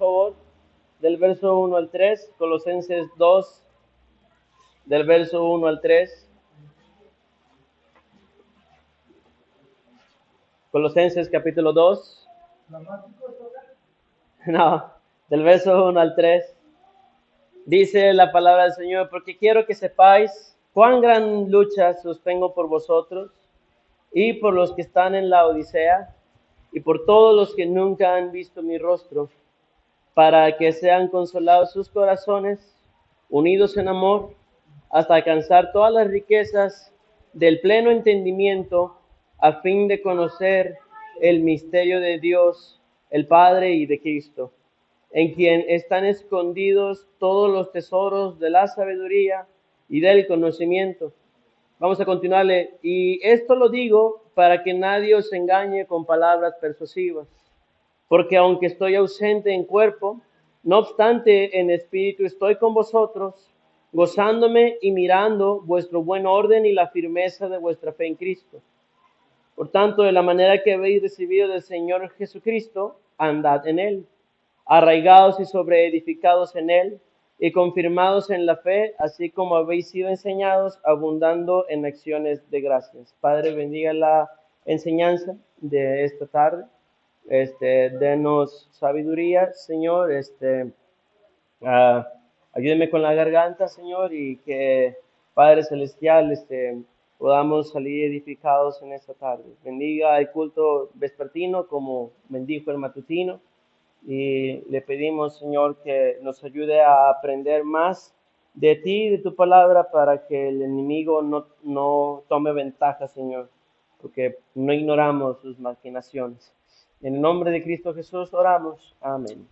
favor, del verso 1 al 3, Colosenses 2, del verso 1 al 3. Colosenses capítulo 2. No, del verso 1 al 3. Dice la palabra del Señor: porque quiero que sepáis cuán gran lucha sostengo por vosotros y por los que están en la Odisea y por todos los que nunca han visto mi rostro, para que sean consolados sus corazones, unidos en amor, hasta alcanzar todas las riquezas del pleno entendimiento, a fin de conocer el misterio de Dios, el Padre, y de Cristo, en quien están escondidos todos los tesoros de la sabiduría y del conocimiento. Vamos a continuarle. Y esto lo digo para que nadie os engañe con palabras persuasivas, porque aunque estoy ausente en cuerpo, no obstante en espíritu estoy con vosotros, gozándome y mirando vuestro buen orden y la firmeza de vuestra fe en Cristo. Por tanto, de la manera que habéis recibido del Señor Jesucristo, andad en él, arraigados y sobreedificados en él, y confirmados en la fe, así como habéis sido enseñados, abundando en acciones de gracias. Padre, bendiga la enseñanza de esta tarde. Denos sabiduría, Señor. Ayúdeme con la garganta, Señor, y que, Padre Celestial, podamos salir edificados en esta tarde. Bendiga el culto vespertino como bendijo el matutino. Y le pedimos, Señor, que nos ayude a aprender más de ti y de tu palabra, para que el enemigo no tome ventaja, Señor, porque no ignoramos sus maquinaciones. En el nombre de Cristo Jesús oramos. Amén.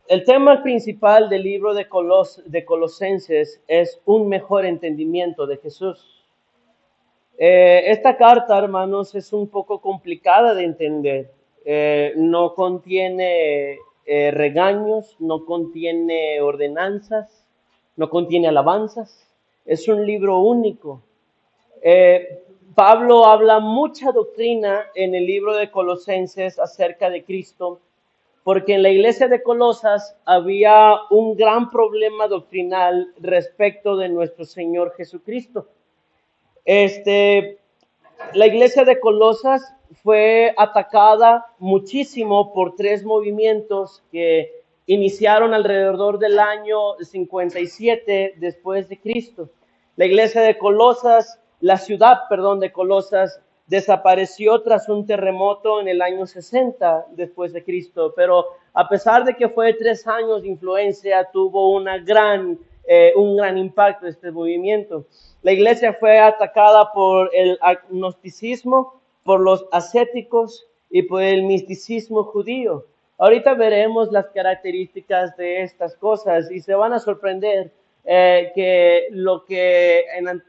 El tema principal del libro de Colosenses es un mejor entendimiento de Jesús. Esta carta, hermanos, es un poco complicada de entender. No contiene regaños, no contiene ordenanzas, no contiene alabanzas. Es un libro único. Pablo habla mucha doctrina en el libro de Colosenses acerca de Cristo, porque en la iglesia de Colosas había un gran problema doctrinal respecto de nuestro Señor Jesucristo. La iglesia de Colosas fue atacada muchísimo por tres movimientos que iniciaron alrededor del año 57 después de Cristo. La iglesia de Colosas, la ciudad, de Colosas, desapareció tras un terremoto en el año 60 después de Cristo, pero a pesar de que fue 3 años de influencia, tuvo un gran impacto este movimiento. La iglesia fue atacada por el agnosticismo, por los ascéticos y por el misticismo judío. Ahorita veremos las características de estas cosas y se van a sorprender que lo que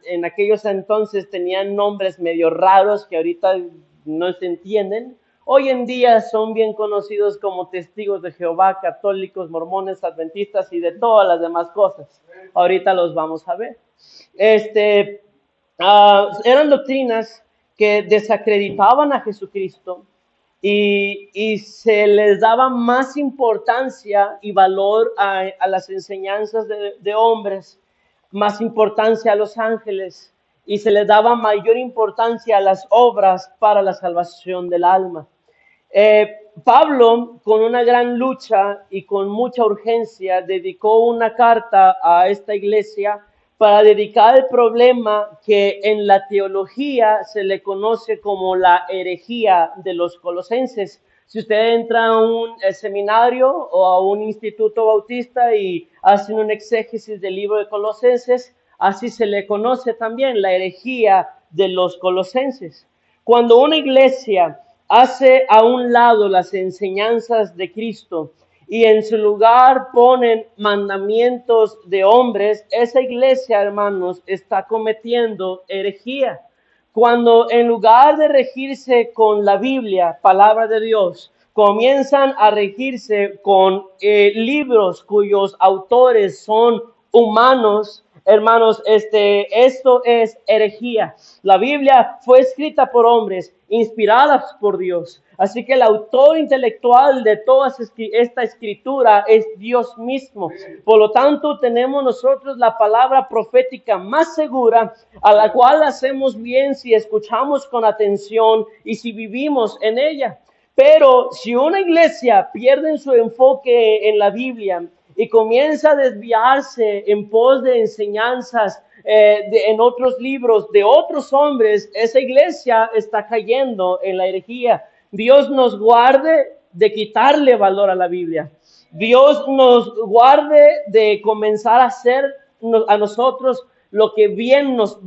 en aquellos entonces tenían nombres medio raros que ahorita no se entienden, hoy en día son bien conocidos como testigos de Jehová, católicos, mormones, adventistas y de todas las demás cosas. Ahorita los vamos a ver. Eran doctrinas que desacreditaban a Jesucristo y se les daba más importancia y valor a las enseñanzas de hombres, más importancia a los ángeles, y se les daba mayor importancia a las obras para la salvación del alma. Pablo, con una gran lucha y con mucha urgencia, dedicó una carta a esta iglesia para dedicar el problema que en la teología se le conoce como la herejía de los colosenses. Si usted entra a un seminario o a un instituto bautista y hacen un exégesis del libro de Colosenses, así se le conoce también, la herejía de los colosenses. Cuando una iglesia hace a un lado las enseñanzas de Cristo y en su lugar ponen mandamientos de hombres, esa iglesia, hermanos, está cometiendo herejía. Cuando en lugar de regirse con la Biblia, palabra de Dios, comienzan a regirse con libros cuyos autores son humanos, Hermanos, esto es herejía. La Biblia fue escrita por hombres, inspiradas por Dios. Así que el autor intelectual de toda esta escritura es Dios mismo. Por lo tanto, tenemos nosotros la palabra profética más segura, a la cual hacemos bien si escuchamos con atención y si vivimos en ella. Pero si una iglesia pierde su enfoque en la Biblia y comienza a desviarse en pos de enseñanzas en otros libros de otros hombres, esa iglesia está cayendo en la herejía. Dios nos guarde de quitarle valor a la Biblia. Dios nos guarde de comenzar a hacer a nosotros lo que bien nos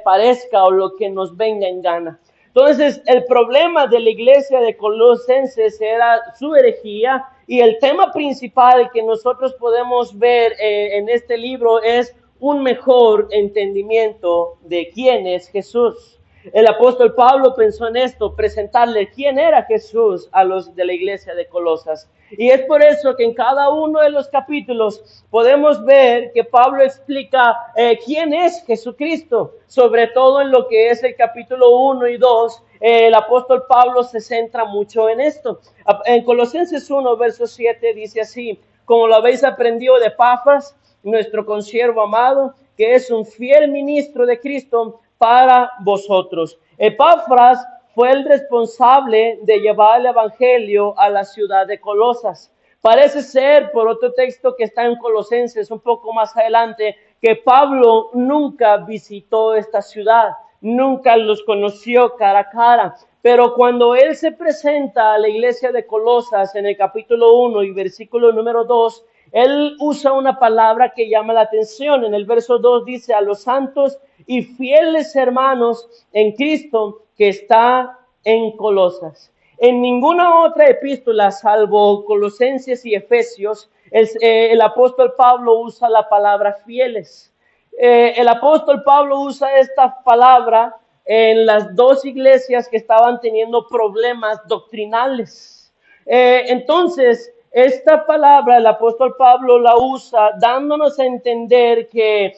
parezca o lo que nos venga en gana. Entonces, el problema de la iglesia de Colosenses era su herejía, y el tema principal que nosotros podemos ver en este libro es un mejor entendimiento de quién es Jesús. El apóstol Pablo pensó en esto, presentarle quién era Jesús a los de la iglesia de Colosas. Y es por eso que en cada uno de los capítulos podemos ver que Pablo explica quién es Jesucristo, sobre todo en lo que es el capítulo 1 y 2. El apóstol Pablo se centra mucho en esto. En Colosenses 1, verso 7 dice así: como lo habéis aprendido de Epafras, nuestro consiervo amado, que es un fiel ministro de Cristo para vosotros. Epafras fue el responsable de llevar el evangelio a la ciudad de Colosas. Parece ser, por otro texto que está en Colosenses un poco más adelante, que Pablo nunca visitó esta ciudad, nunca los conoció cara a cara. Pero cuando él se presenta a la iglesia de Colosas en el capítulo 1 y versículo número 2, él usa una palabra que llama la atención. En el verso 2 dice: a los santos y fieles hermanos en Cristo que está en Colosas. En ninguna otra epístola, salvo Colosenses y Efesios, el apóstol Pablo usa la palabra fieles. El apóstol Pablo usa esta palabra en las dos iglesias que estaban teniendo problemas doctrinales. Entonces, esta palabra el apóstol Pablo la usa dándonos a entender que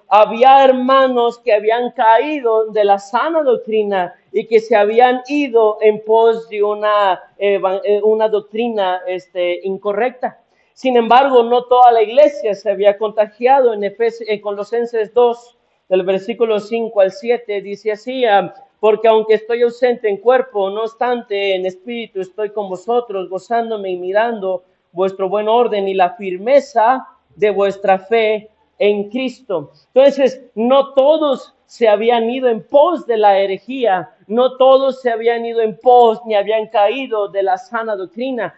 había hermanos que habían caído de la sana doctrina y que se habían ido en pos de una doctrina incorrecta. Sin embargo, no toda la iglesia se había contagiado. En Colosenses 2, del versículo 5 al 7, dice así: porque aunque estoy ausente en cuerpo, no obstante en espíritu estoy con vosotros, gozándome y mirando vuestro buen orden y la firmeza de vuestra fe en Cristo. Entonces, no todos se habían ido en pos de la herejía, no todos se habían ido en pos ni habían caído de la sana doctrina.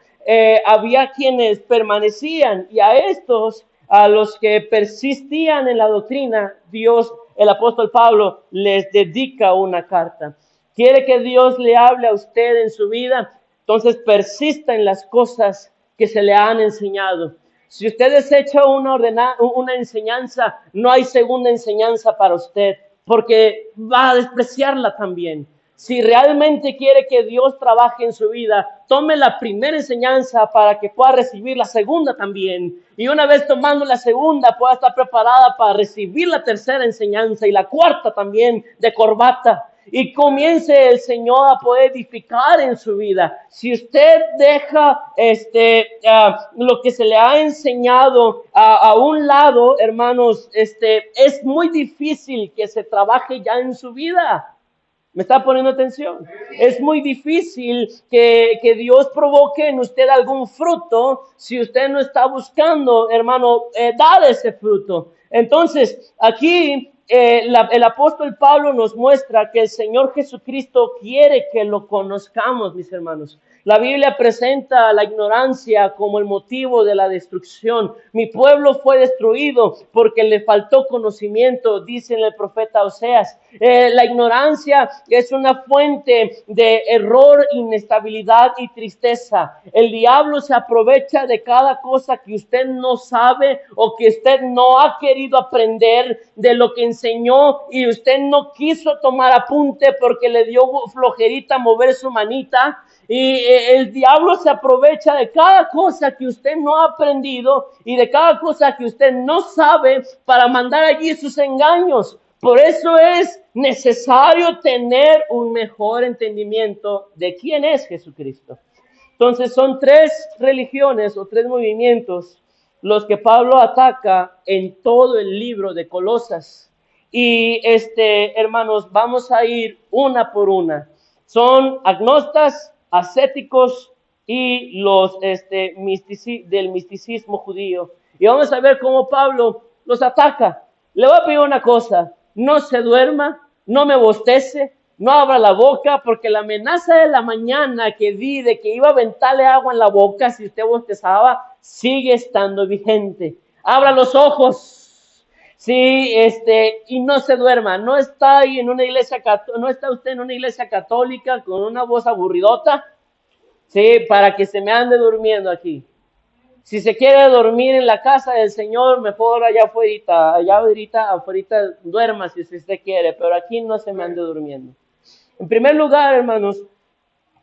Había quienes permanecían, y a estos, a los que persistían en la doctrina, el apóstol Pablo les dedica una carta. ¿Quiere que Dios le hable a usted en su vida? Entonces persista en las cosas que se le han enseñado. Si usted desecha una enseñanza, no hay segunda enseñanza para usted, porque va a despreciarla también. Si realmente quiere que Dios trabaje en su vida, tome la primera enseñanza para que pueda recibir la segunda también. Y una vez tomando la segunda, pueda estar preparada para recibir la tercera enseñanza y la cuarta también de corbata. Y comience el Señor a poder edificar en su vida. Si usted deja lo que se le ha enseñado a un lado, hermanos, es muy difícil que se trabaje ya en su vida. ¿Me está poniendo atención? Es muy difícil que Dios provoque en usted algún fruto si usted no está buscando, hermano, dar ese fruto. Entonces, aquí el apóstol Pablo nos muestra que el Señor Jesucristo quiere que lo conozcamos, mis hermanos. La Biblia presenta la ignorancia como el motivo de la destrucción. Mi pueblo fue destruido porque le faltó conocimiento, dice el profeta Oseas. La ignorancia es una fuente de error, inestabilidad y tristeza. El diablo se aprovecha de cada cosa que usted no sabe o que usted no ha querido aprender de lo que enseñó y usted no quiso tomar apunte porque le dio flojerita mover su manita. Y el diablo se aprovecha de cada cosa que usted no ha aprendido y de cada cosa que usted no sabe para mandar allí sus engaños. Por eso es necesario tener un mejor entendimiento de quién es Jesucristo. Entonces son tres religiones o tres movimientos los que Pablo ataca en todo el libro de Colosas. Y hermanos, vamos a ir una por una. Son agnostas, ascéticos y los del misticismo judío. Y vamos a ver cómo Pablo los ataca. Le voy a pedir una cosa: no se duerma, no me bostece, no abra la boca, porque la amenaza de la mañana que di de que iba a aventarle agua en la boca si usted bostezaba, sigue estando vigente. Abra los ojos. Sí, y no se duerma. No está ahí en una iglesia, no está usted en una iglesia católica con una voz aburridota, sí, para que se me ande durmiendo aquí. Si se quiere dormir en la casa del Señor, mejor allá afuera duerma si usted quiere, pero aquí no se me ande durmiendo. En primer lugar, hermanos,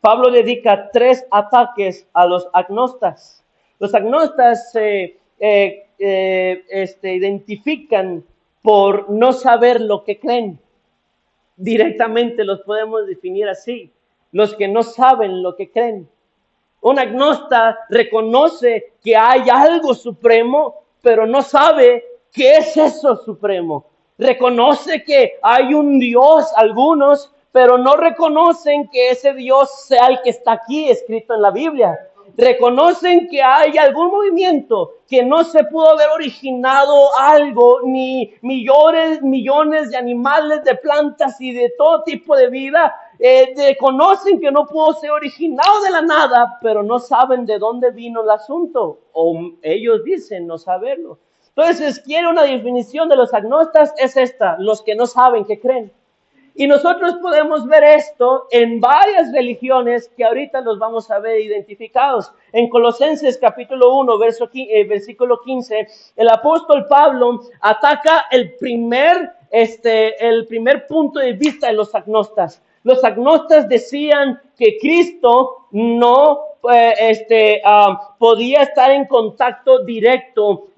Pablo dedica 3 ataques a los agnostas. Los agnostas se identifican por no saber lo que creen. Directamente los podemos definir así: los que no saben lo que creen. Un agnósta reconoce que hay algo supremo, pero no sabe qué es eso supremo. Reconoce que hay un Dios, algunos, pero no reconocen que ese Dios sea el que está aquí escrito en la Biblia. Reconocen que hay algún movimiento que no se pudo haber originado algo, ni millones de animales, de plantas y de todo tipo de vida. Conocen que no pudo ser originado de la nada, pero no saben de dónde vino el asunto, o ellos dicen no saberlo. Entonces, quiero una definición de los agnostas, es esta: los que no saben que creen. Y nosotros podemos ver esto en varias religiones que ahorita los vamos a ver identificados. En Colosenses capítulo 1, versículo 15, el apóstol Pablo ataca el primer punto de vista de los agnostas. Los agnostas decían que Cristo no podía estar en contacto directo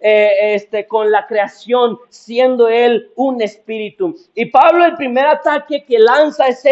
con la creación, siendo él un espíritu. Y Pablo, el primer ataque que lanza es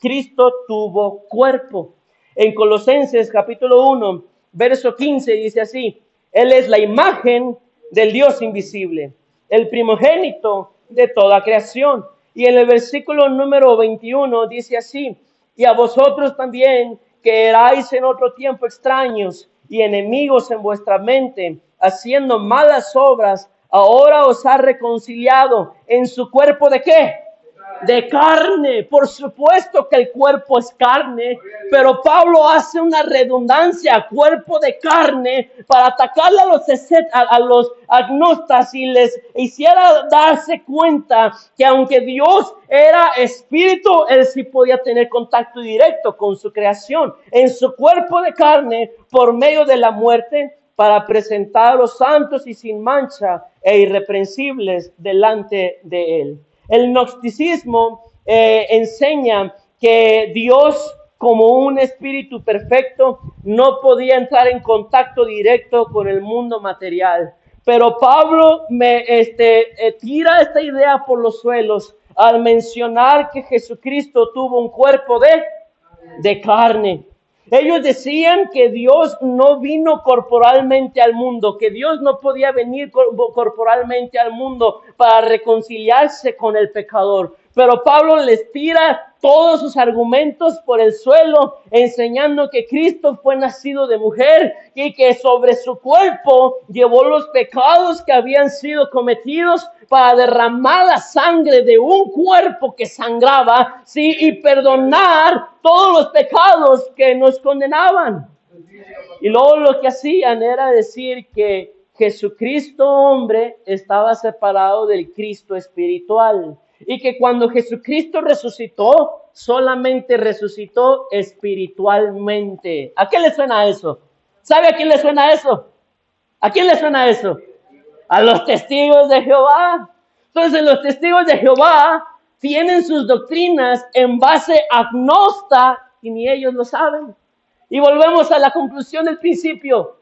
Cristo tuvo cuerpo. En Colosenses capítulo 1, verso 15 dice así: Él es la imagen del Dios invisible, el primogénito de toda creación. Y en el versículo número 21 dice así: y a vosotros también, que erais en otro tiempo extraños y enemigos en vuestra mente, haciendo malas obras, ahora os ha reconciliado en su cuerpo ¿de qué? De carne. Por supuesto que el cuerpo es carne, pero Pablo hace una redundancia: cuerpo de carne, para atacarle a los agnostas y les hiciera darse cuenta que aunque Dios era espíritu, él sí podía tener contacto directo con su creación en su cuerpo de carne por medio de la muerte, para presentar a los santos y sin mancha e irreprensibles delante de él. El gnosticismo enseña que Dios, como un espíritu perfecto, no podía entrar en contacto directo con el mundo material. Pero Pablo tira esta idea por los suelos al mencionar que Jesucristo tuvo un cuerpo de carne. Ellos decían que Dios no vino corporalmente al mundo, que Dios no podía venir corporalmente al mundo para reconciliarse con el pecador. Pero Pablo les tira todos sus argumentos por el suelo, enseñando que Cristo fue nacido de mujer y que sobre su cuerpo llevó los pecados que habían sido cometidos para derramar la sangre de un cuerpo que sangraba, sí, y perdonar todos los pecados que nos condenaban. Y luego lo que hacían era decir que Jesucristo hombre estaba separado del Cristo espiritual. y que cuando Jesucristo resucitó, solamente resucitó espiritualmente. ¿A qué le suena eso? ¿Sabe a quién le suena eso? ¿A quién le suena eso? A los testigos de Jehová. Entonces los testigos de Jehová tienen sus doctrinas en base agnóstica y ni ellos lo saben. Y volvemos a la conclusión del principio.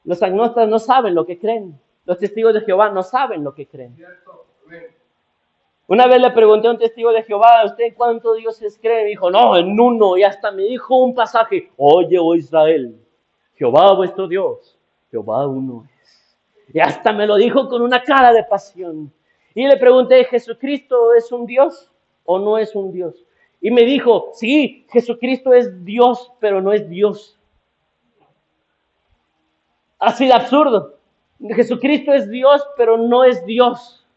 Los agnóstas no saben lo que creen. Los testigos de Jehová no saben lo que creen. Una vez le pregunté a un testigo de Jehová, ¿usted cuántos dioses cree? Me dijo, no, en uno. Y hasta me dijo un pasaje, oye, oh Israel, Jehová vuestro Dios, Jehová uno es. Y hasta me lo dijo con una cara de pasión. Y le pregunté, ¿Jesucristo es un Dios o no es un Dios? Y me dijo, sí, Jesucristo es Dios, pero no es Dios. Así de absurdo. Jesucristo es Dios, pero no es Dios.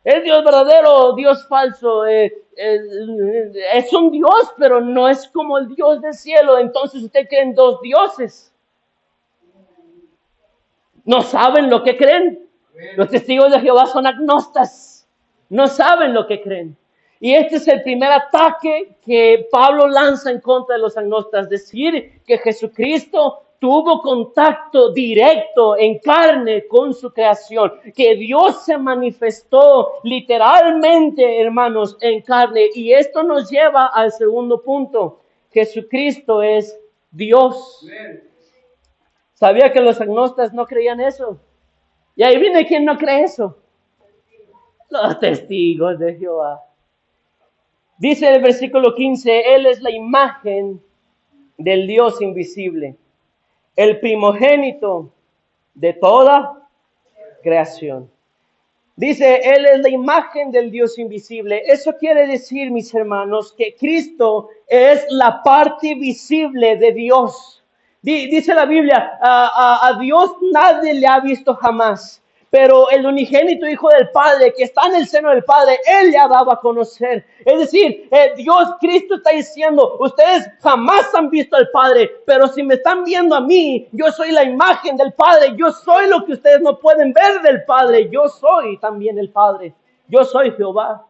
¿Es Dios verdadero o Dios falso? Es un Dios, pero no es como el Dios del cielo. Entonces usted cree en dos dioses. No saben lo que creen. Los testigos de Jehová son agnostas. No saben lo que creen. Y este es el primer ataque que Pablo lanza en contra de los agnostas. Decir que Jesucristo tuvo contacto directo en carne con su creación. Que Dios se manifestó literalmente, hermanos, en carne. Y esto nos lleva al segundo punto. Jesucristo es Dios. ¿Sabía que los agnostas no creían eso? Y ahí viene quien no cree eso. Los testigos de Jehová. Dice el versículo 15, Él es la imagen del Dios invisible, el primogénito de toda creación. Dice, Él es la imagen del Dios invisible. Eso quiere decir, mis hermanos, que Cristo es la parte visible de Dios. Dice la Biblia, a Dios nadie le ha visto jamás. Pero el unigénito Hijo del Padre, que está en el seno del Padre, Él le ha dado a conocer. Es decir, Dios, Cristo está diciendo, ustedes jamás han visto al Padre, pero si me están viendo a mí, yo soy la imagen del Padre, yo soy lo que ustedes no pueden ver del Padre, yo soy también el Padre, yo soy Jehová.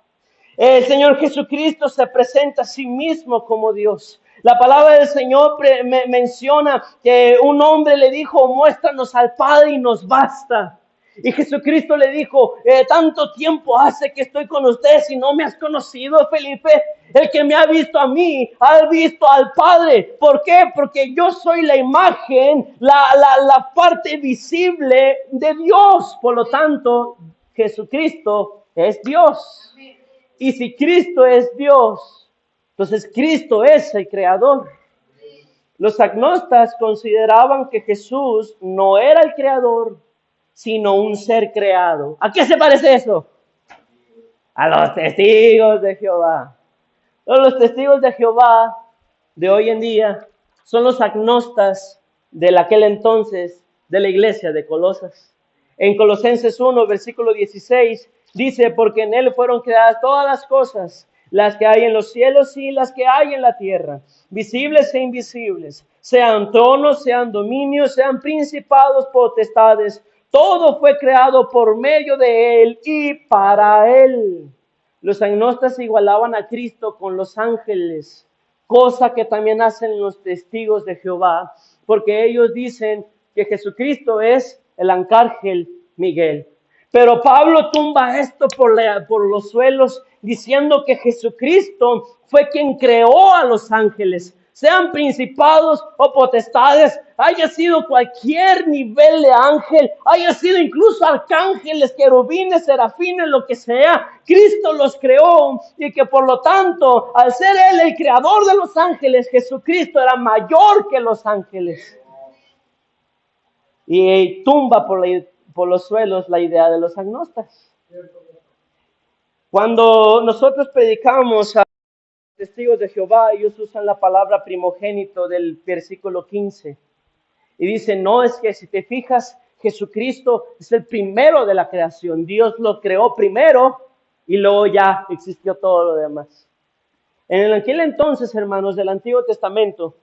El Señor Jesucristo se presenta a sí mismo como Dios. La palabra del Señor menciona que un hombre le dijo, muéstranos al Padre y nos basta. Y Jesucristo le dijo, tanto tiempo hace que estoy con ustedes y no me has conocido, Felipe. El que me ha visto a mí, ha visto al Padre. ¿Por qué? Porque yo soy la imagen, la parte visible de Dios. Por lo tanto, Jesucristo es Dios. Y si Cristo es Dios, entonces Cristo es el creador. Los agnostas consideraban que Jesús no era el creador, sino un ser creado. ¿A qué se parece eso? A los testigos de Jehová. Los testigos de Jehová de hoy en día son los agnostas de aquel entonces de la iglesia de Colosas. En Colosenses 1, versículo 16, dice, porque en él fueron creadas todas las cosas, las que hay en los cielos y las que hay en la tierra, visibles e invisibles, sean tronos, sean dominios, sean principados, potestades. Todo fue creado por medio de Él y para Él. Los agnostas igualaban a Cristo con los ángeles, cosa que también hacen los testigos de Jehová, porque ellos dicen que Jesucristo es el arcángel Miguel. Pero Pablo tumba esto por los suelos, diciendo que Jesucristo fue quien creó a los ángeles, sean principados o potestades, haya sido cualquier nivel de ángel, haya sido incluso arcángeles, querubines, serafines, lo que sea, Cristo los creó y que por lo tanto, al ser Él el creador de los ángeles, Jesucristo era mayor que los ángeles. Y tumba por los suelos la idea de los agnostas. Cuando nosotros predicamos a testigos de Jehová, ellos usan la palabra primogénito del versículo 15. Y dicen, no, es que si te fijas, Jesucristo es el primero de la creación. Dios lo creó primero y luego ya existió todo lo demás. En aquel entonces, hermanos, del Antiguo Testamento,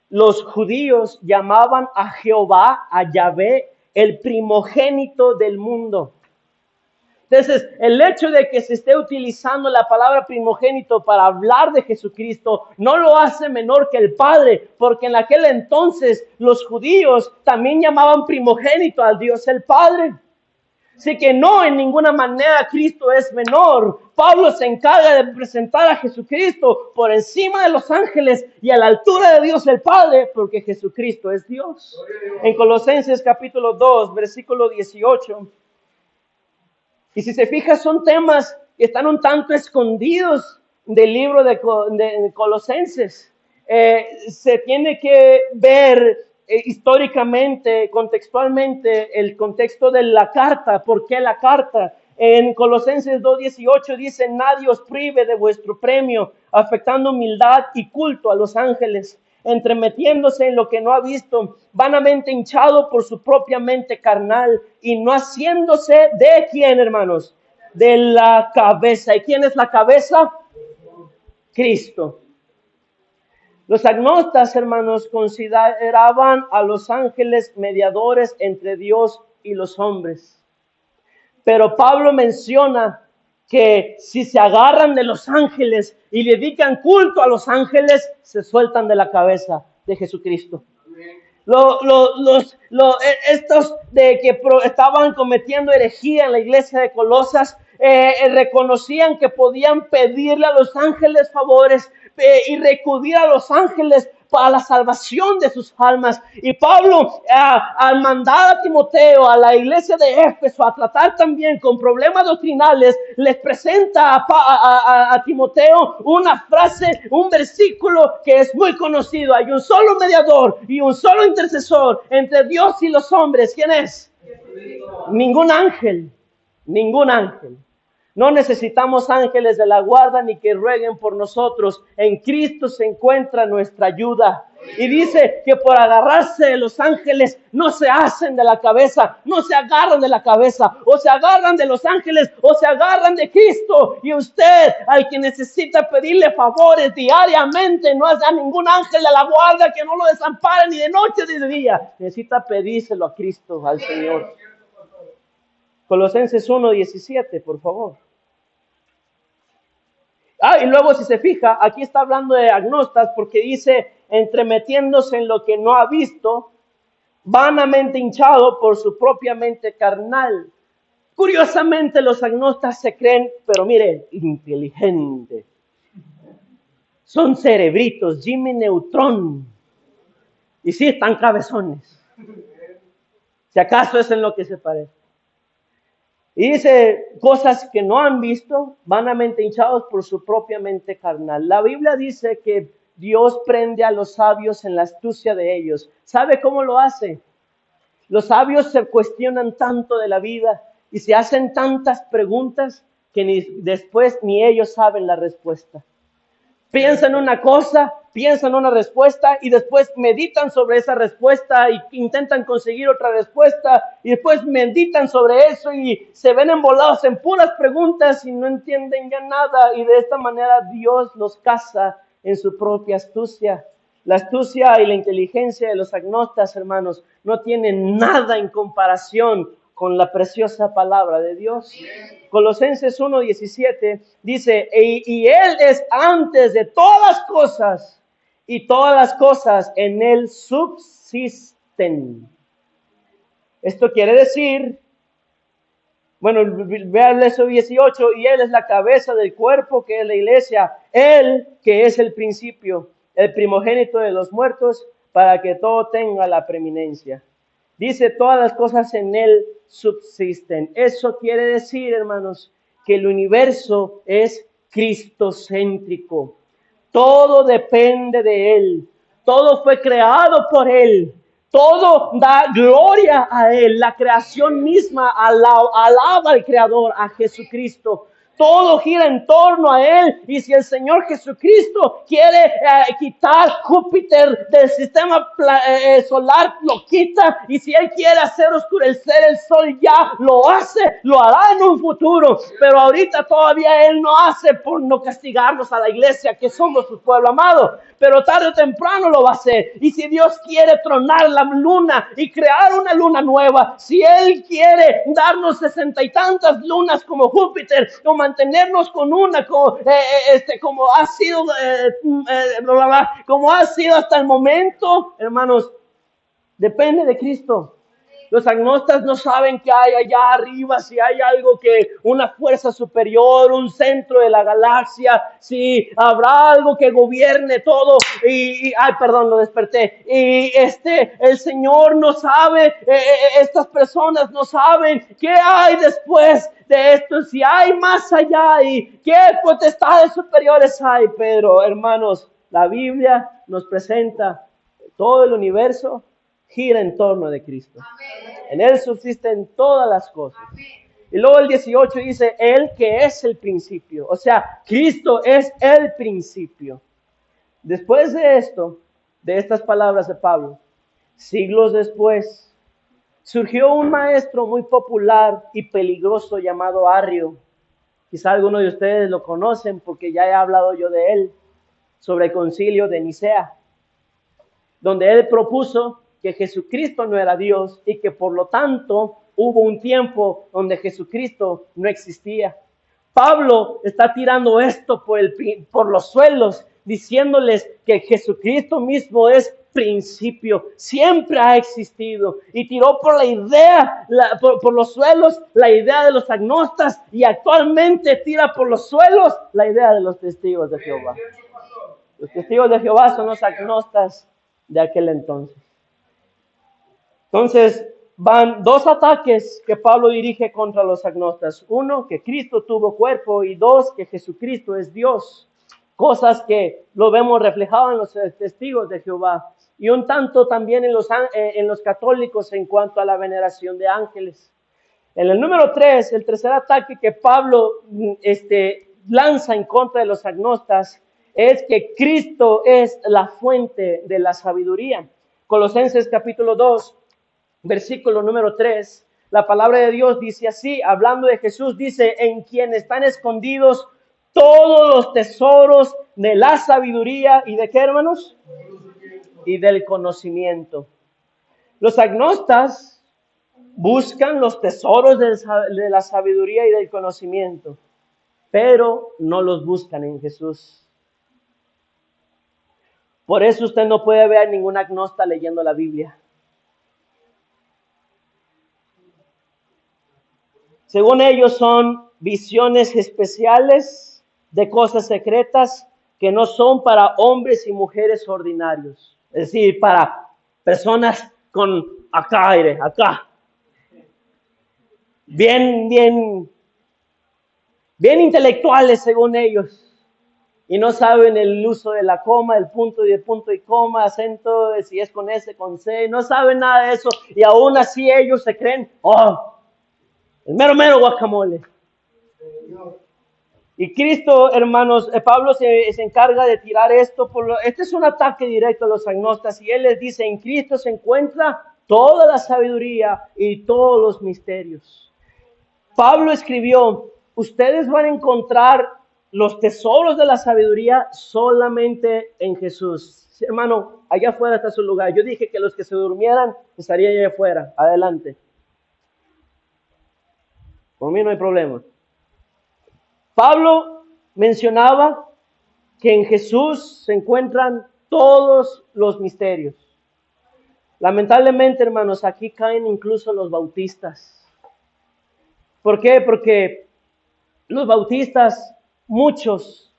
los judíos llamaban a Jehová, a Yahvé, el primogénito del mundo. Entonces, el hecho de que se esté utilizando la palabra primogénito para hablar de Jesucristo no lo hace menor que el Padre, porque en aquel entonces los judíos también llamaban primogénito al Dios el Padre. Así que no, en ninguna manera Cristo es menor. Pablo se encarga de presentar a Jesucristo por encima de los ángeles y a la altura de Dios el Padre, porque Jesucristo es Dios. En Colosenses capítulo 2, versículo 18. Y si se fija, son temas que están un tanto escondidos del libro de Colosenses. Se tiene que ver históricamente, contextualmente, el contexto de la carta. ¿Por qué la carta? En Colosenses 2:18 dice: nadie os prive de vuestro premio, afectando humildad y culto a los ángeles, entremetiéndose en lo que no ha visto, vanamente hinchado por su propia mente carnal y no haciéndose de quién, hermanos, de la cabeza. ¿Y quién es la cabeza? Cristo. Los agnostas, hermanos, consideraban a los ángeles mediadores entre Dios y los hombres. Pero Pablo menciona que si se agarran de los ángeles y le dedican culto a los ángeles, se sueltan de la cabeza de Jesucristo. Estos de que estaban cometiendo herejía en la iglesia de Colosas, reconocían que podían pedirle a los ángeles favores y recurrir a los ángeles para la salvación de sus almas. Y Pablo, al mandar a Timoteo a la iglesia de Éfeso a tratar también con problemas doctrinales, les presenta a Timoteo una frase, un versículo que es muy conocido. Hay un solo mediador y un solo intercesor entre Dios y los hombres. ¿Quién es? Ningún ángel, ningún ángel. No necesitamos ángeles de la guarda ni que rueguen por nosotros. En Cristo se encuentra nuestra ayuda. Y dice que por agarrarse de los ángeles no se hacen de la cabeza, no se agarran de la cabeza, o se agarran de los ángeles o se agarran de Cristo. Y usted, al que necesita pedirle favores diariamente, no es a ningún ángel de la guarda que no lo desampare ni de noche ni de día. Necesita pedírselo a Cristo, al Señor. Colosenses 1:17, por favor. Y luego si se fija, aquí está hablando de agnostas porque dice, entremetiéndose en lo que no ha visto, vanamente hinchado por su propia mente carnal. Curiosamente los agnostas se creen, pero mire, inteligentes. Son cerebritos, Jimmy Neutron. Y sí, están cabezones. Si acaso es en lo que se parece. Y dice cosas que no han visto, vanamente hinchados por su propia mente carnal. La Biblia dice que Dios prende a los sabios en la astucia de ellos. ¿Sabe cómo lo hace? Los sabios se cuestionan tanto de la vida y se hacen tantas preguntas que después ni ellos saben la respuesta. Piensan una cosa, piensan una respuesta y después meditan sobre esa respuesta y intentan conseguir otra respuesta y después meditan sobre eso y se ven embolados en puras preguntas y no entienden ya nada, y de esta manera Dios los caza en su propia astucia. La astucia y la inteligencia de los agnostas, hermanos, no tienen nada en comparación con la preciosa palabra de Dios. Colosenses 1:17 dice, y Él es antes de todas las cosas, y todas las cosas en Él subsisten. Esto quiere decir, bueno, vean eso 18, y Él es la cabeza del cuerpo que es la iglesia, Él que es el principio, el primogénito de los muertos, para que todo tenga la preeminencia. Dice, todas las cosas en Él subsisten. Eso quiere decir, hermanos, que el universo es cristocéntrico. Todo depende de Él. Todo fue creado por Él. Todo da gloria a Él. La creación misma alaba al Creador, a Jesucristo. Todo gira en torno a Él. Y si el Señor Jesucristo quiere quitar Júpiter del sistema solar, lo quita. Y si Él quiere hacer oscurecer el sol, ya lo hace. Lo hará en un futuro. Pero ahorita todavía Él no hace por no castigarnos a la iglesia, que somos su pueblo amado. Pero tarde o temprano lo va a hacer. Y si Dios quiere tronar la luna y crear una luna nueva, si Él quiere darnos 60 y tantas lunas como Júpiter, o mantenernos con una como ha sido como ha sido hasta el momento, hermanos, depende de Cristo. Los agnostas no saben qué hay allá arriba, si hay algo que una fuerza superior, un centro de la galaxia, si habrá algo que gobierne todo. Ay, perdón, lo desperté. Y el Señor no sabe, estas personas no saben qué hay después de esto, si hay más allá y qué potestades superiores hay. Pero, hermanos, la Biblia nos presenta todo el universo gira en torno de Cristo. Amén. En Él subsisten todas las cosas. Amén. Y luego el 18 dice, Él que es el principio. O sea, Cristo es el principio. Después de esto, de estas palabras de Pablo, siglos después, surgió un maestro muy popular y peligroso llamado Arrio. Quizá algunos de ustedes lo conocen porque ya he hablado yo de él, sobre el concilio de Nicea, donde él propuso que Jesucristo no era Dios y que por lo tanto hubo un tiempo donde Jesucristo no existía. Pablo está tirando esto por los suelos, diciéndoles que Jesucristo mismo es principio, siempre ha existido, y tiró por la idea, por los suelos, la idea de los agnostas, y actualmente tira por los suelos la idea de los testigos de Jehová. Los testigos de Jehová son los agnostas de aquel entonces. Entonces, van dos ataques que Pablo dirige contra los agnostas. Uno, que Cristo tuvo cuerpo, y dos, que Jesucristo es Dios. Cosas que lo vemos reflejado en los testigos de Jehová. Y un tanto también en los católicos en cuanto a la veneración de ángeles. En el número 3, el tercer ataque que Pablo lanza en contra de los agnostas es que Cristo es la fuente de la sabiduría. Colosenses capítulo 2. Versículo número 3, la palabra de Dios dice así, hablando de Jesús, dice, en quien están escondidos todos los tesoros de la sabiduría y de qué, hermanos, y del conocimiento. Los agnostas buscan los tesoros de la sabiduría y del conocimiento, pero no los buscan en Jesús. Por eso usted no puede ver a ningún agnosta leyendo la Biblia. Según ellos son visiones especiales de cosas secretas que no son para hombres y mujeres ordinarios. Es decir, para personas con acá. Bien intelectuales según ellos. Y no saben el uso de la coma, el punto y coma, acento, si es con S, con C. No saben nada de eso. Y aún así ellos se creen, el mero guacamole. Y Cristo, hermanos, Pablo se encarga de tirar esto. Este es un ataque directo a los agnostas. Y él les dice, en Cristo se encuentra toda la sabiduría y todos los misterios. Pablo escribió, ustedes van a encontrar los tesoros de la sabiduría solamente en Jesús. Sí, hermano, allá afuera está su lugar. Yo dije que los que se durmieran estarían allá afuera. Adelante. Por mí no hay problema. Pablo mencionaba que en Jesús se encuentran todos los misterios. Lamentablemente, hermanos, aquí caen incluso los bautistas. ¿Por qué? Porque los bautistas, muchos,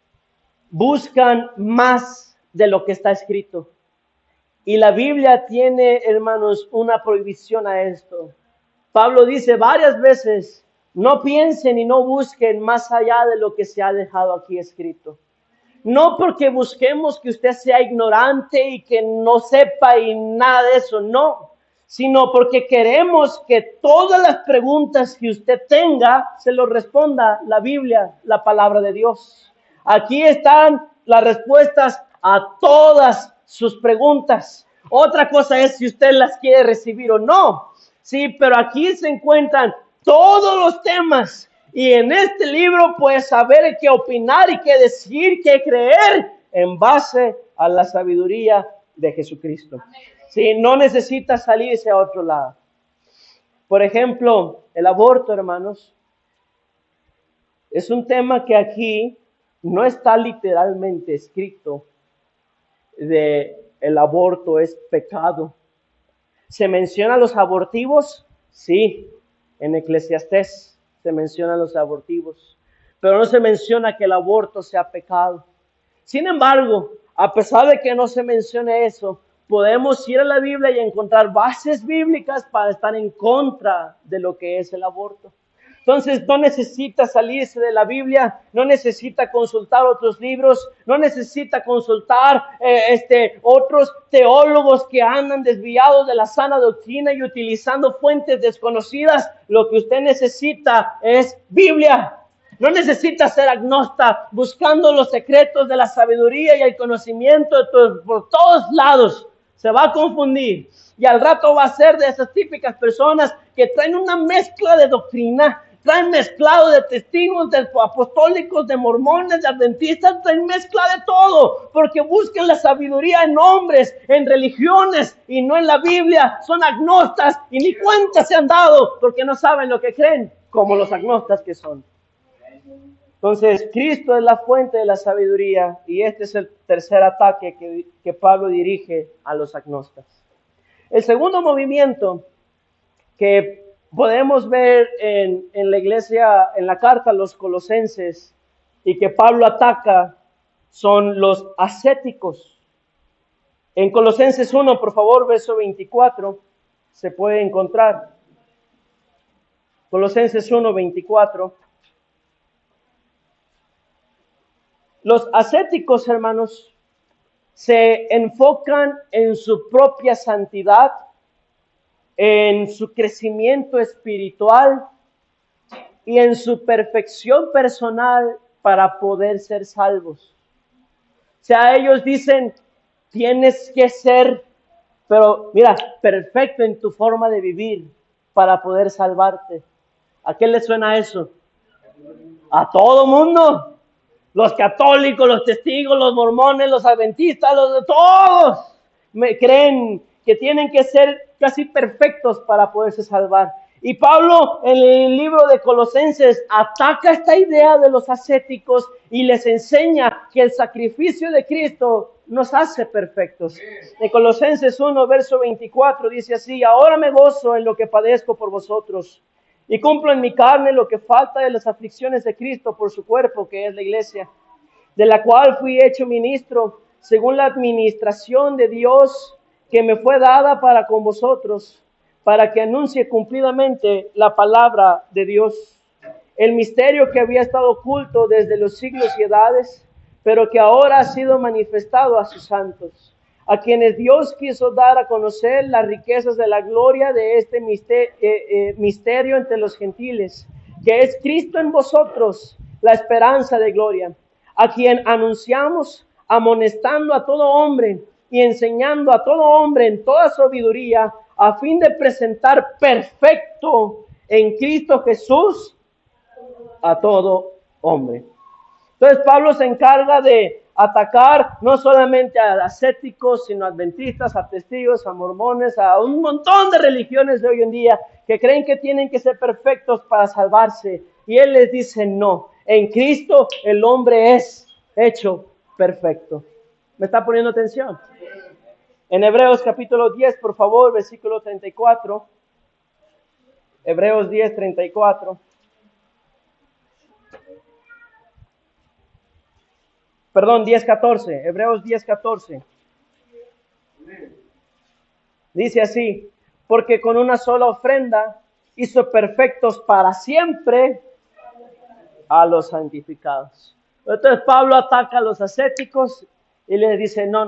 buscan más de lo que está escrito. Y la Biblia tiene, hermanos, una prohibición a esto. Pablo dice varias veces, no piensen y no busquen más allá de lo que se ha dejado aquí escrito. No porque busquemos que usted sea ignorante y que no sepa y nada de eso, no. sino porque queremos que todas las preguntas que usted tenga se lo responda la Biblia, la palabra de Dios. Aquí están las respuestas a todas sus preguntas. Otra cosa es si usted las quiere recibir o no. Sí, pero aquí se encuentran todos los temas y en este libro puedes saber qué opinar y qué decir, qué creer en base a la sabiduría de Jesucristo. Sí, no necesita salirse a otro lado. Por ejemplo, el aborto, hermanos, es un tema que aquí no está literalmente escrito de el aborto es pecado. ¿Se mencionan los abortivos? Sí, en Eclesiastés se mencionan los abortivos, pero no se menciona que el aborto sea pecado. Sin embargo, a pesar de que no se mencione eso, podemos ir a la Biblia y encontrar bases bíblicas para estar en contra de lo que es el aborto. Entonces no necesita salirse de la Biblia, no necesita consultar otros libros, no necesita consultar otros teólogos que andan desviados de la sana doctrina y utilizando fuentes desconocidas. Lo que usted necesita es Biblia. No necesita ser agnóstico, buscando los secretos de la sabiduría y el conocimiento por todos lados. Se va a confundir. Y al rato va a ser de esas típicas personas que traen una mezcla de doctrina, traen mezclado de testigos, de apostólicos, de mormones, de adventistas, traen mezcla de todo, porque buscan la sabiduría en hombres, en religiones y no en la Biblia. Son agnóstas y ni cuenta se han dado, porque no saben lo que creen, como los agnóstas que son. Entonces, Cristo es la fuente de la sabiduría y este es el tercer ataque que Pablo dirige a los agnóstas. El segundo movimiento que podemos ver en la iglesia, en la carta a los Colosenses y que Pablo ataca son los ascéticos. En Colosenses 1, por favor, verso 24, se puede encontrar. Colosenses 1, 24. Los ascéticos, hermanos, se enfocan en su propia santidad, en su crecimiento espiritual y en su perfección personal para poder ser salvos. O sea, ellos dicen, tienes que ser, pero mira, perfecto en tu forma de vivir para poder salvarte. ¿A qué le suena eso? A todo mundo. Los católicos, los testigos, los mormones, los adventistas, los de todos creen que tienen que ser casi perfectos para poderse salvar. Y Pablo en el libro de Colosenses ataca esta idea de los ascéticos y les enseña que el sacrificio de Cristo nos hace perfectos. En Colosenses 1, verso 24 dice así: ahora me gozo en lo que padezco por vosotros y cumplo en mi carne lo que falta de las aflicciones de Cristo por su cuerpo, que es la iglesia, de la cual fui hecho ministro según la administración de Dios que me fue dada para con vosotros, para que anuncie cumplidamente la palabra de Dios, el misterio que había estado oculto desde los siglos y edades, pero que ahora ha sido manifestado a sus santos, a quienes Dios quiso dar a conocer las riquezas de la gloria de este misterio entre los gentiles, que es Cristo en vosotros, la esperanza de gloria, a quien anunciamos, amonestando a todo hombre y enseñando a todo hombre en toda sabiduría, a fin de presentar perfecto en Cristo Jesús a todo hombre. Entonces Pablo se encarga de atacar no solamente a ascéticos, sino a adventistas, a testigos, a mormones, a un montón de religiones de hoy en día que creen que tienen que ser perfectos para salvarse. Y él les dice no, en Cristo el hombre es hecho perfecto. ¿Me está poniendo atención? En Hebreos capítulo 10, por favor, versículo 34. Hebreos 10, 34. Perdón, 10:14, Hebreos 10:14. Dice así: porque con una sola ofrenda hizo perfectos para siempre a los santificados. Entonces Pablo ataca a los ascéticos y les dice, no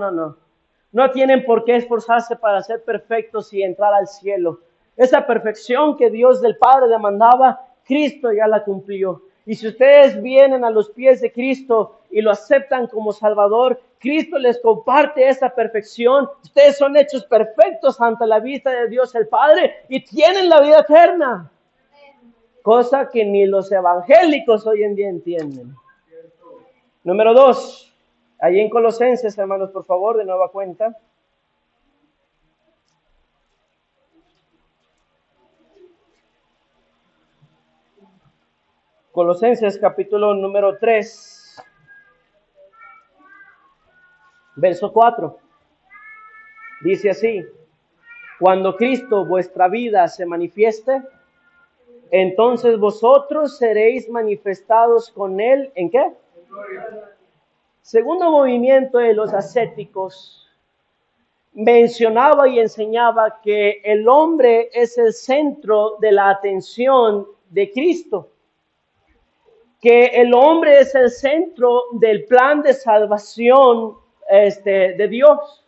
No tienen por qué esforzarse para ser perfectos y entrar al cielo. Esa perfección que Dios del Padre demandaba, Cristo ya la cumplió. Y si ustedes vienen a los pies de Cristo y lo aceptan como Salvador, Cristo les comparte esa perfección. Ustedes son hechos perfectos ante la vista de Dios el Padre y tienen la vida eterna. Cosa que ni los evangélicos hoy en día entienden. Número 2. Allí en Colosenses, hermanos, por favor, de nueva cuenta. Colosenses capítulo número 3, verso 4. Dice así: cuando Cristo vuestra vida se manifieste, entonces vosotros seréis manifestados con Él, ¿en qué? Segundo movimiento de los ascéticos mencionaba y enseñaba que el hombre es el centro de la atención de Cristo, que el hombre es el centro del plan de salvación de Dios.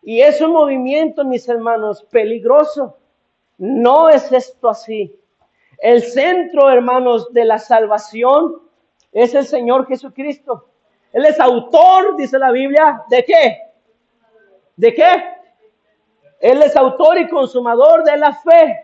Y es un movimiento, mis hermanos, peligroso. No es esto así. El centro, hermanos, de la salvación es el Señor Jesucristo. Él es autor, dice la Biblia, ¿de qué? ¿De qué? Él es autor y consumador de la fe.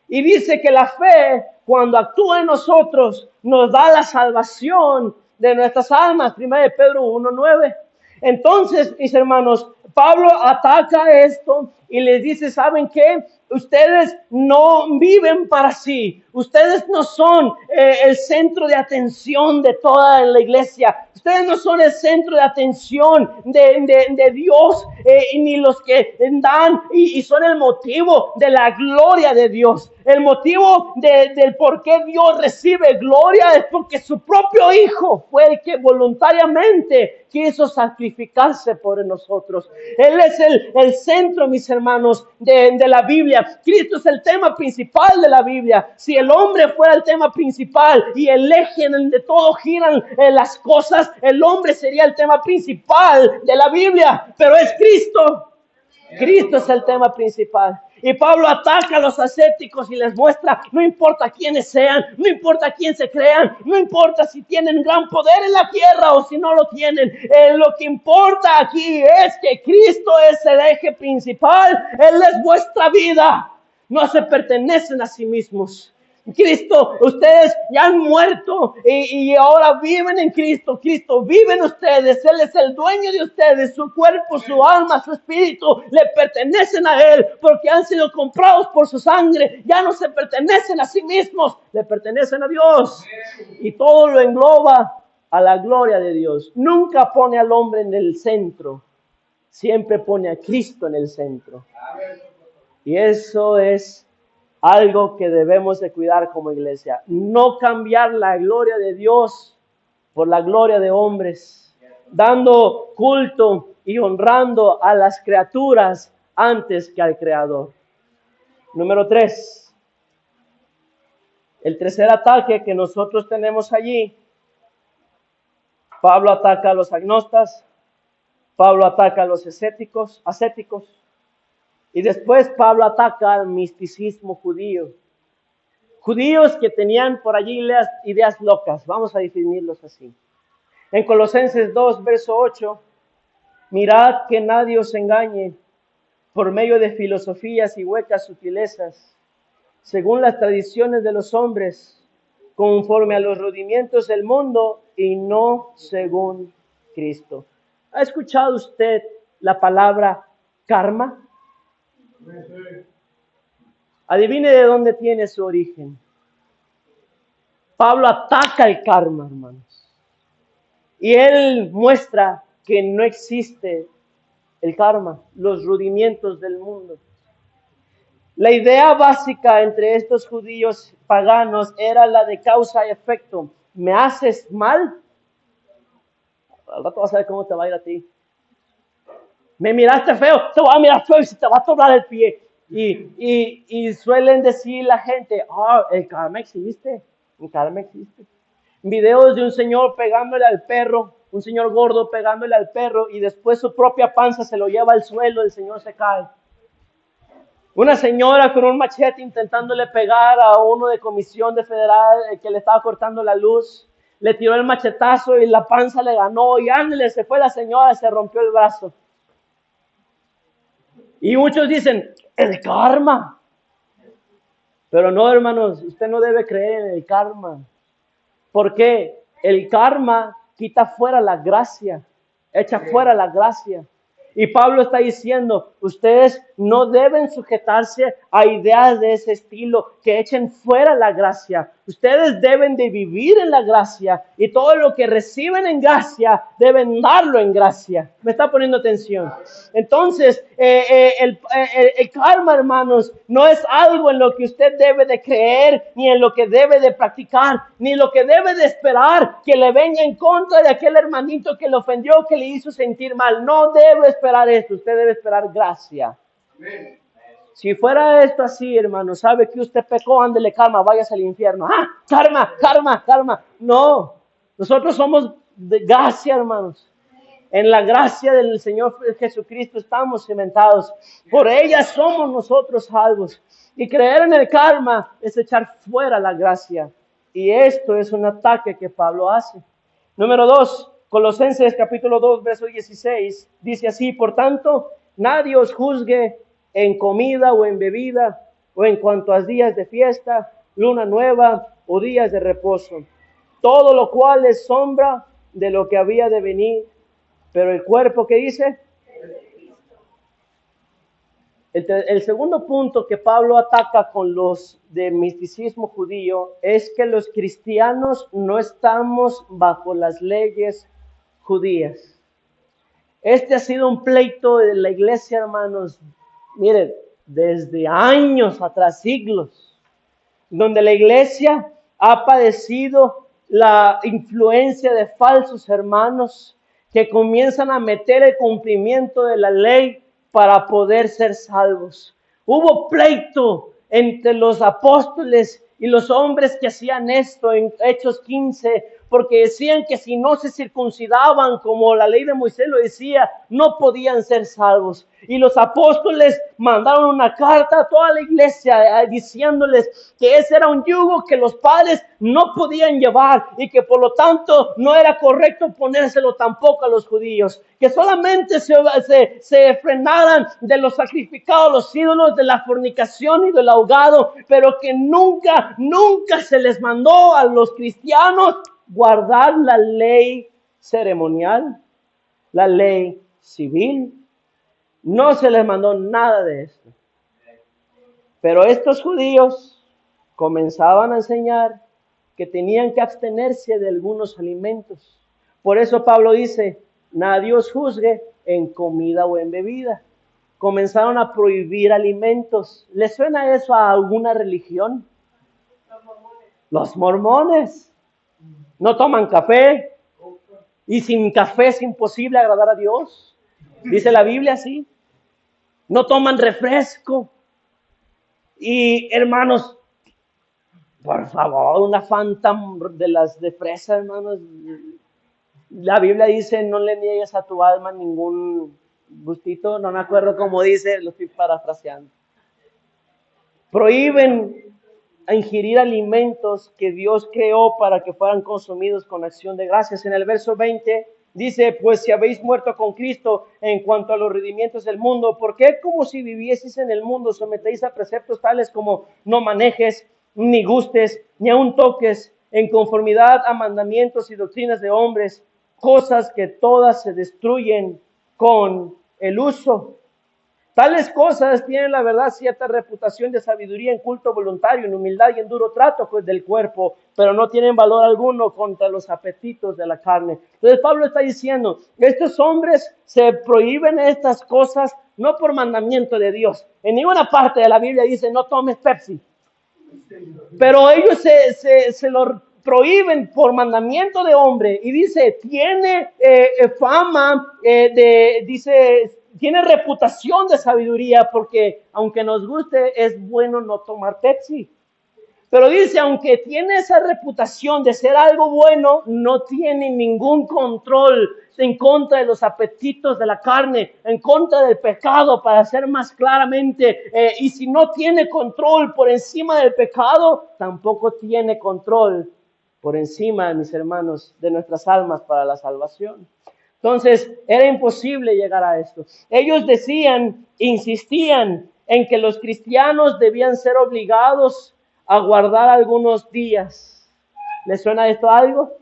Y dice que la fe, cuando actúa en nosotros, nos da la salvación de nuestras almas. 1 de Pedro 1:9. Entonces, mis hermanos, Pablo ataca esto y les dice, ¿saben qué? Ustedes no viven para sí. Ustedes no son el centro de atención de toda la iglesia. Ustedes no son el centro de atención de Dios, ni los que dan y son el motivo de la gloria de Dios. El motivo del por qué Dios recibe gloria es porque su propio Hijo fue el que voluntariamente quiso sacrificarse por nosotros. Él es el centro, mis hermanos, de la Biblia. Cristo es el tema principal de la Biblia. Si el hombre fuera el tema principal y el eje en el de todo giran las cosas, el hombre sería el tema principal de la Biblia. Pero es Cristo. Cristo es el tema principal. Y Pablo ataca a los ascéticos y les muestra, no importa quiénes sean, no importa quién se crean, no importa si tienen gran poder en la tierra o si no lo tienen. Lo que importa aquí es que Cristo es el eje principal. Él es vuestra vida. No se pertenecen a sí mismos. Cristo, ustedes ya han muerto y ahora viven en Cristo. Cristo vive en ustedes. Él es el dueño de ustedes. Su cuerpo, su alma, su espíritu le pertenecen a Él porque han sido comprados por su sangre. Ya no se pertenecen a sí mismos, le pertenecen a Dios. Y todo lo engloba a la gloria de Dios. Nunca pone al hombre en el centro. Siempre pone a Cristo en el centro. Y eso es algo que debemos de cuidar como iglesia. No cambiar la gloria de Dios por la gloria de hombres, dando culto y honrando a las criaturas antes que al Creador. Número 3. El tercer ataque que nosotros tenemos allí. Pablo ataca a los agnostas. Pablo ataca a los ascéticos. Y después Pablo ataca al misticismo judío. Judíos que tenían por allí ideas locas, vamos a definirlos así. En Colosenses 2, verso 8, mirad que nadie os engañe por medio de filosofías y huecas sutilezas, según las tradiciones de los hombres, conforme a los rudimientos del mundo y no según Cristo. ¿Ha escuchado usted la palabra karma? Adivine de dónde tiene su origen. Pablo ataca el karma, hermanos. Y él muestra que no existe el karma, los rudimientos del mundo. La idea básica entre estos judíos paganos era la de causa y efecto. ¿Me haces mal? Al rato vas a ver cómo te va a ir a ti. Me miraste feo, te voy a mirar feo y se te va a doblar el pie. Y suelen decir la gente, el karma existe. El karma existe. Videos de un señor pegándole al perro un señor gordo pegándole al perro y después su propia panza se lo lleva al suelo, el señor se cae. Una señora con un machete intentándole pegar a uno de comisión de federal que le estaba cortando la luz. Le tiró el machetazo y la panza le ganó y ándale, se fue la señora, se rompió el brazo. Y muchos dicen, el karma. Pero no, hermanos, usted no debe creer en el karma. Porque el karma quita fuera la gracia, echa fuera la gracia. Y Pablo está diciendo, ustedes no deben sujetarse a ideas de ese estilo que echen fuera la gracia. Ustedes deben de vivir en la gracia y todo lo que reciben en gracia deben darlo en gracia. ¿Me está poniendo atención? Entonces, el karma, hermanos, no es algo en lo que usted debe de creer, ni en lo que debe de practicar, ni lo que debe de esperar que le venga en contra de aquel hermanito que le ofendió, que le hizo sentir mal. No debe esperar esto, usted debe esperar gracia. Amén. Si fuera esto así, hermano, sabe que usted pecó, ándele karma, váyase al infierno. ¡Ah! Karma, karma, karma. No, nosotros somos de gracia, hermanos. En la gracia del Señor Jesucristo estamos cimentados. Por ella somos nosotros salvos. Y creer en el karma es echar fuera la gracia. Y esto es un ataque que Pablo hace. Número 2, Colosenses capítulo 2, verso 16. Dice así, por tanto, nadie os juzgue en comida o en bebida, o en cuanto a días de fiesta, luna nueva o días de reposo. Todo lo cual es sombra de lo que había de venir. Pero el cuerpo, ¿qué dice? El segundo punto que Pablo ataca con los de misticismo judío es que los cristianos no estamos bajo las leyes judías. Este ha sido un pleito de la iglesia, hermanos, miren, desde años atrás, siglos, donde la iglesia ha padecido la influencia de falsos hermanos que comienzan a meter el cumplimiento de la ley para poder ser salvos. Hubo pleito entre los apóstoles y los hombres que hacían esto en Hechos 15, porque decían que si no se circuncidaban como la ley de Moisés lo decía, no podían ser salvos. Y los apóstoles mandaron una carta a toda la iglesia diciéndoles que ese era un yugo que los padres no podían llevar y que por lo tanto no era correcto ponérselo tampoco a los judíos. Que solamente se frenaran de los sacrificados, los ídolos, de la fornicación y del ahogado, pero que nunca se les mandó a los cristianos guardar la ley ceremonial, la ley civil. No se les mandó nada de esto. Pero estos judíos comenzaban a enseñar que tenían que abstenerse de algunos alimentos. Por eso Pablo dice, nadie os juzgue en comida o en bebida. Comenzaron a prohibir alimentos. ¿Les suena eso a alguna religión? Los mormones. No toman café. Y sin café es imposible agradar a Dios. Dice la Biblia así. No toman refresco. Y hermanos, por favor, una Fanta de las de fresa, hermanos. La Biblia dice, no le niegues a tu alma ningún gustito. No me acuerdo cómo dice, lo estoy parafraseando. Prohíben a ingerir alimentos que Dios creó para que fueran consumidos con acción de gracias. En el verso 20 dice, pues si habéis muerto con Cristo en cuanto a los redimientos del mundo, ¿por qué como si vivieseis en el mundo sometéis a preceptos tales como no manejes, ni gustes, ni aun toques, en conformidad a mandamientos y doctrinas de hombres, cosas que todas se destruyen con el uso? Tales cosas tienen, la verdad, cierta reputación de sabiduría en culto voluntario, en humildad y en duro trato del cuerpo, pero no tienen valor alguno contra los apetitos de la carne. Entonces Pablo está diciendo, estos hombres se prohíben estas cosas no por mandamiento de Dios. En ninguna parte de la Biblia dice, no tomes Pepsi. Pero ellos se lo prohíben por mandamiento de hombre. Y dice, tiene fama tiene reputación de sabiduría, porque aunque nos guste, es bueno no tomar Pepsi. Pero dice, aunque tiene esa reputación de ser algo bueno, no tiene ningún control en contra de los apetitos de la carne, en contra del pecado, para ser más claramente. Y si no tiene control por encima del pecado, tampoco tiene control por encima, mis hermanos, de nuestras almas para la salvación. Entonces, era imposible llegar a esto. Ellos decían, insistían en que los cristianos debían ser obligados a guardar algunos días. ¿Les suena esto algo?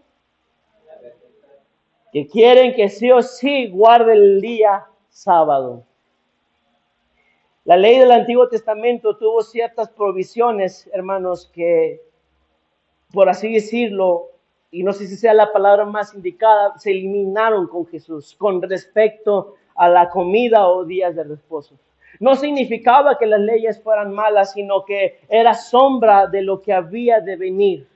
Que quieren que sí o sí guarde el día sábado. La ley del Antiguo Testamento tuvo ciertas provisiones, hermanos, que, por así decirlo, y no sé si sea la palabra más indicada, se eliminaron con Jesús con respecto a la comida o días de reposo. No significaba que las leyes fueran malas, sino que era sombra de lo que había de venir.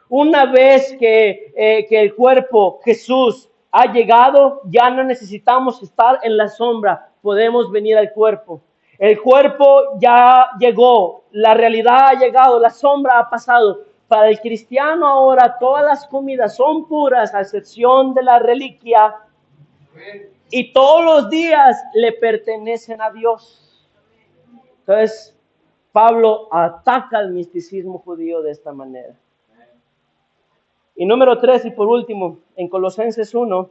Una vez que el cuerpo, Jesús, ha llegado, ya no necesitamos estar en la sombra, podemos venir al cuerpo. El cuerpo ya llegó, la realidad ha llegado, la sombra ha pasado. Para el cristiano ahora todas las comidas son puras, a excepción de la reliquia, y todos los días le pertenecen a Dios. Entonces, Pablo ataca al misticismo judío de esta manera. Y número 3, y por último, en Colosenses 1,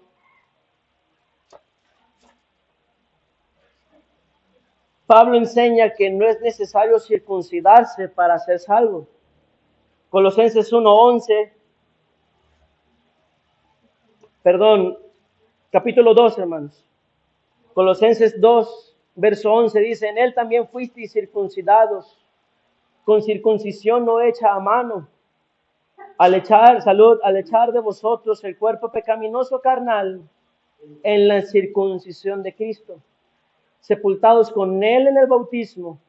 Pablo enseña que no es necesario circuncidarse para ser salvo. Colosenses 1:11, capítulo 2, hermanos. Colosenses 2, verso 11 dice, en él también fuisteis circuncidados, con circuncisión no hecha a mano, al echar de vosotros el cuerpo pecaminoso carnal en la circuncisión de Cristo, sepultados con él en el bautismo,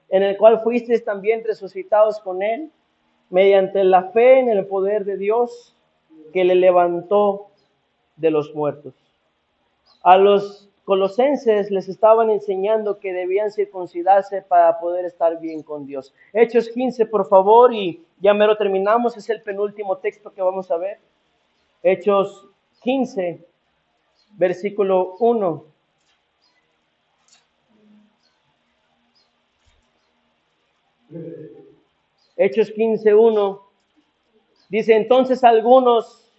en el cual fuisteis también resucitados con él, mediante la fe en el poder de Dios que le levantó de los muertos. A los colosenses les estaban enseñando que debían circuncidarse para poder estar bien con Dios. Hechos 15, por favor, y ya mero terminamos, es el penúltimo texto que vamos a ver. Hechos 15, versículo 1. Hechos 15:1 dice, entonces algunos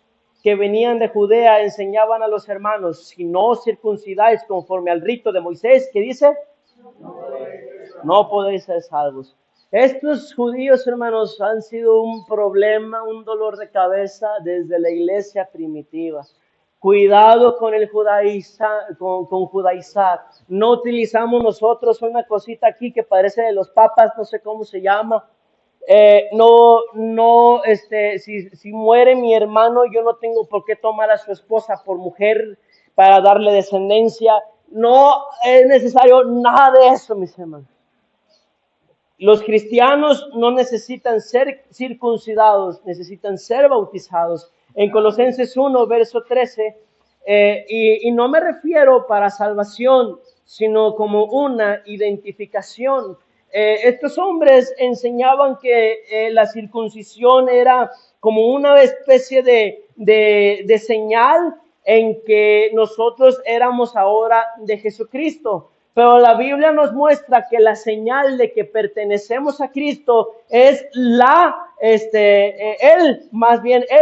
que venían de Judea enseñaban a los hermanos, si no os circuncidáis conforme al rito de Moisés, ¿qué dice? No podéis ser salvos. Estos judíos, hermanos, han sido un problema, un dolor de cabeza desde la iglesia primitiva. Cuidado con el con judaizar. No utilizamos nosotros una cosita aquí que parece de los papas, no sé cómo se llama. Si muere mi hermano, yo no tengo por qué tomar a su esposa por mujer para darle descendencia. No es necesario nada de eso, mis hermanos. Los cristianos no necesitan ser circuncidados, necesitan ser bautizados. En Colosenses 1, verso 13, y no me refiero para salvación, sino como una identificación. Estos hombres enseñaban que la circuncisión era como una especie de señal en que nosotros éramos ahora de Jesucristo. Pero la Biblia nos muestra que la señal de que pertenecemos a Cristo es el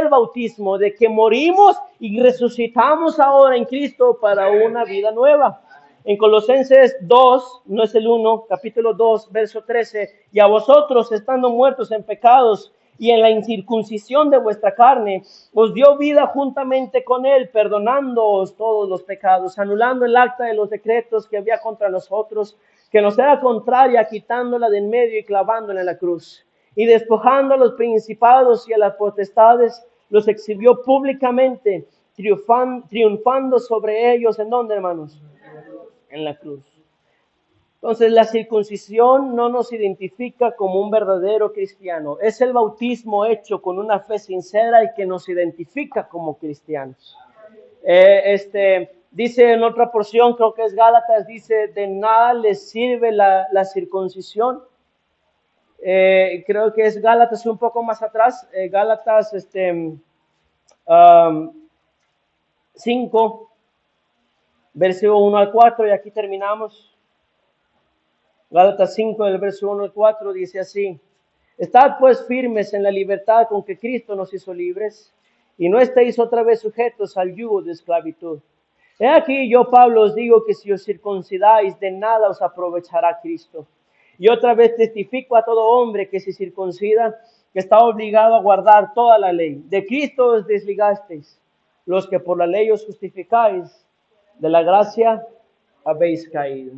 bautismo, de que morimos y resucitamos ahora en Cristo para una vida nueva. En Colosenses 2, no es el 1, capítulo 2, verso 13, y a vosotros, estando muertos en pecados y en la incircuncisión de vuestra carne, os dio vida juntamente con él, perdonándoos todos los pecados, anulando el acta de los decretos que había contra nosotros, que nos era contraria, quitándola de en medio y clavándola en la cruz. Y despojando a los principados y a las potestades, los exhibió públicamente, triunfando sobre ellos. ¿En dónde, hermanos? En la cruz. Entonces, la circuncisión no nos identifica como un verdadero cristiano. Es el bautismo hecho con una fe sincera el que nos identifica como cristianos. Dice en otra porción, creo que es Gálatas, dice, de nada les sirve la circuncisión creo que es Gálatas un poco más atrás, Gálatas 5, versículo 1 al 4, y aquí terminamos. Gálatas 5, del verso 1 al 4, dice así: Estad pues firmes en la libertad con que Cristo nos hizo libres, y no estéis otra vez sujetos al yugo de esclavitud. He aquí yo, Pablo, os digo que si os circuncidáis, de nada os aprovechará Cristo. Y otra vez testifico a todo hombre que se circuncida, que está obligado a guardar toda la ley. De Cristo os desligasteis, los que por la ley os justificáis, de la gracia habéis caído.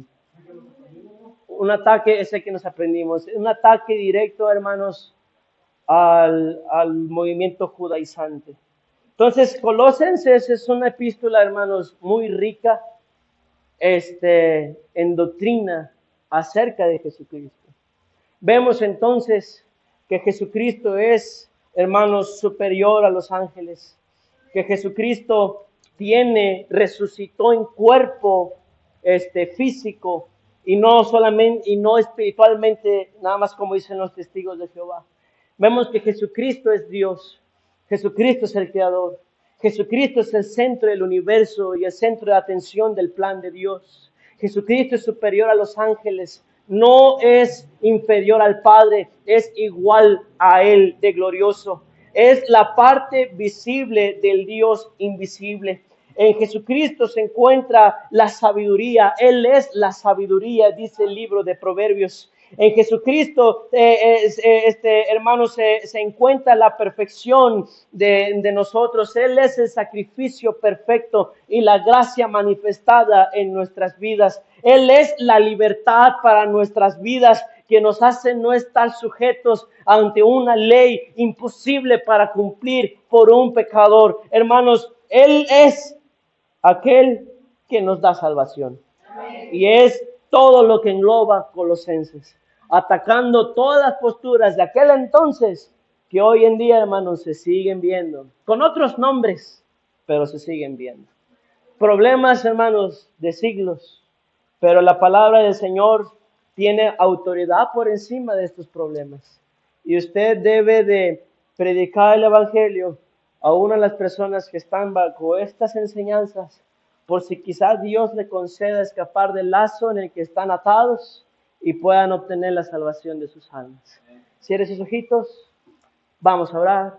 Un ataque es el que nos aprendimos, un ataque directo, hermanos, al movimiento judaizante. Entonces, Colosenses es una epístola, hermanos, muy rica en doctrina acerca de Jesucristo. Vemos entonces que Jesucristo es, hermanos, superior a los ángeles, que Jesucristo resucitó en cuerpo físico, y no solamente, y no espiritualmente, nada más como dicen los testigos de Jehová. Vemos que Jesucristo es Dios, Jesucristo es el Creador, Jesucristo es el centro del universo y el centro de atención del plan de Dios. Jesucristo es superior a los ángeles, no es inferior al Padre, es igual a Él de glorioso. Es la parte visible del Dios invisible. En Jesucristo se encuentra la sabiduría. Él es la sabiduría, dice el libro de Proverbios. En Jesucristo, hermanos, se encuentra la perfección de nosotros. Él es el sacrificio perfecto y la gracia manifestada en nuestras vidas. Él es la libertad para nuestras vidas, que nos hace no estar sujetos ante una ley imposible para cumplir por un pecador. Hermanos, Él es aquel que nos da salvación. Amén. Y es todo lo que engloba Colosenses, atacando todas las posturas de aquel entonces que hoy en día, hermanos, se siguen viendo, con otros nombres, pero se siguen viendo. Problemas, hermanos, de siglos, pero la palabra del Señor tiene autoridad por encima de estos problemas. Y usted debe de predicar el Evangelio a una de las personas que están bajo estas enseñanzas, por si quizás Dios le conceda escapar del lazo en el que están atados y puedan obtener la salvación de sus almas. Cierre sus ojitos, vamos a orar.